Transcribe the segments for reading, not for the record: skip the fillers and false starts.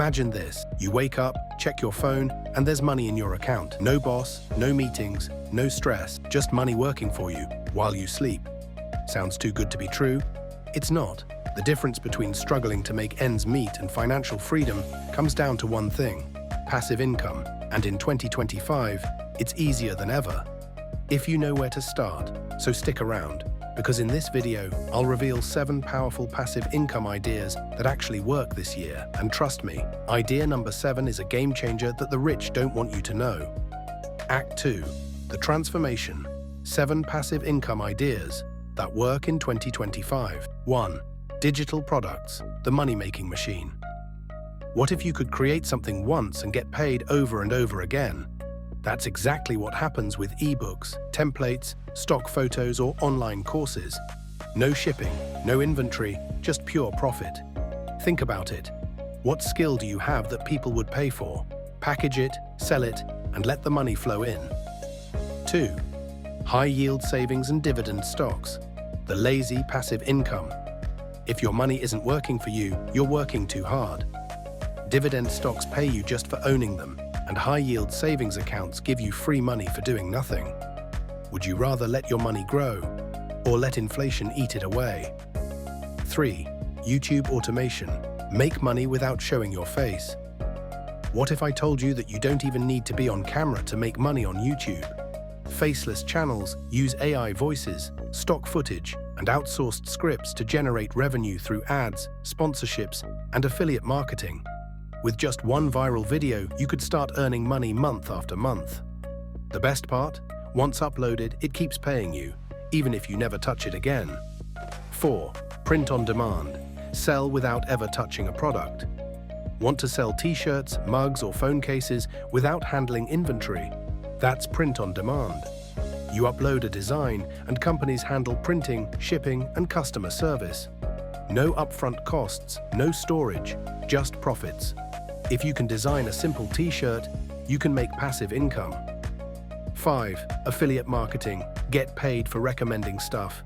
Imagine this. You wake up, check your phone, and there's money in your account. No boss, no meetings, no stress, just money working for you while you sleep. Sounds too good to be true? It's not. The difference between struggling to make ends meet and financial freedom comes down to one thing: passive income. And in 2025, it's easier than ever, if you know where to start. So stick around, because in this video, I'll reveal 7 powerful passive income ideas that actually work this year. And trust me, idea number 7 is a game changer that the rich don't want you to know. Act 2, the transformation. 7 passive income ideas that work in 2025. 1. Digital products, the money-making machine. What if you could create something once and get paid over and over again? That's exactly what happens with ebooks, templates, stock photos, or online courses. No shipping, no inventory, just pure profit. Think about it. What skill do you have that people would pay for? Package it, sell it, and let the money flow in. 2. High-yield savings and dividend stocks, the lazy passive income. If your money isn't working for you, you're working too hard. Dividend stocks pay you just for owning them, and high-yield savings accounts give you free money for doing nothing. Would you rather let your money grow, or let inflation eat it away? 3. YouTube automation. Make money without showing your face. What if I told you that you don't even need to be on camera to make money on YouTube? Faceless channels use AI voices, stock footage, and outsourced scripts to generate revenue through ads, sponsorships, and affiliate marketing. With just one viral video, you could start earning money month after month. The best part? Once uploaded, it keeps paying you, even if you never touch it again. 4. Print on demand. Sell without ever touching a product. Want to sell t-shirts, mugs, or phone cases without handling inventory? That's print on demand. You upload a design, and companies handle printing, shipping, and customer service. No upfront costs, no storage, just profits. If you can design a simple t-shirt, you can make passive income. 5. Affiliate marketing. Get paid for recommending stuff.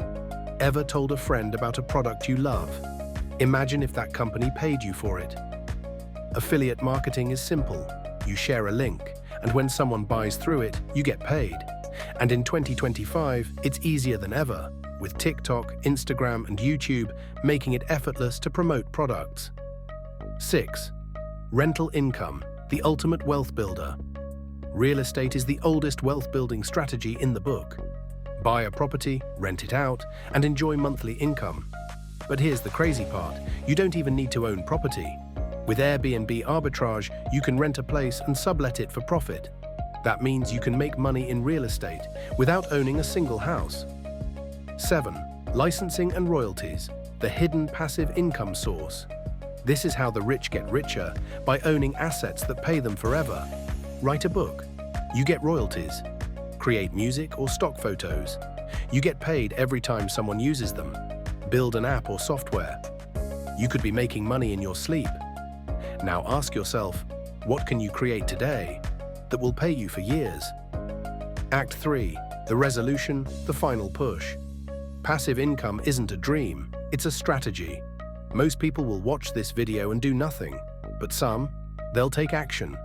Ever told a friend about a product you love? Imagine if that company paid you for it. Affiliate marketing is simple. You share a link, and when someone buys through it, you get paid. And in 2025, it's easier than ever, with TikTok, Instagram, and YouTube making it effortless to promote products. 6. Rental income, the ultimate wealth builder. Real estate is the oldest wealth-building strategy in the book. Buy a property, rent it out, and enjoy monthly income. But here's the crazy part: you don't even need to own property. With Airbnb arbitrage, you can rent a place and sublet it for profit. That means you can make money in real estate without owning a single house. 7. Licensing and royalties, the hidden passive income source. This is how the rich get richer, by owning assets that pay them forever. Write a book. You get royalties. Create music or stock photos. You get paid every time someone uses them. Build an app or software. You could be making money in your sleep. Now ask yourself, what can you create today that will pay you for years? Act 3. The resolution, the final push. Passive income isn't a dream, it's a strategy. Most people will watch this video and do nothing, but some, they'll take action.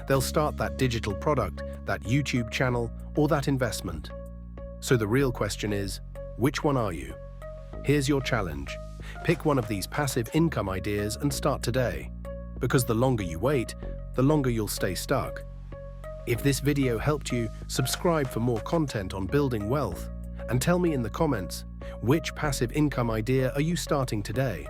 They'll start that digital product, that YouTube channel, or that investment. So the real question is, which one are you? Here's your challenge. Pick one of these passive income ideas and start today. Because the longer you wait, the longer you'll stay stuck. If this video helped you, subscribe for more content on building wealth. And tell me in the comments, which passive income idea are you starting today?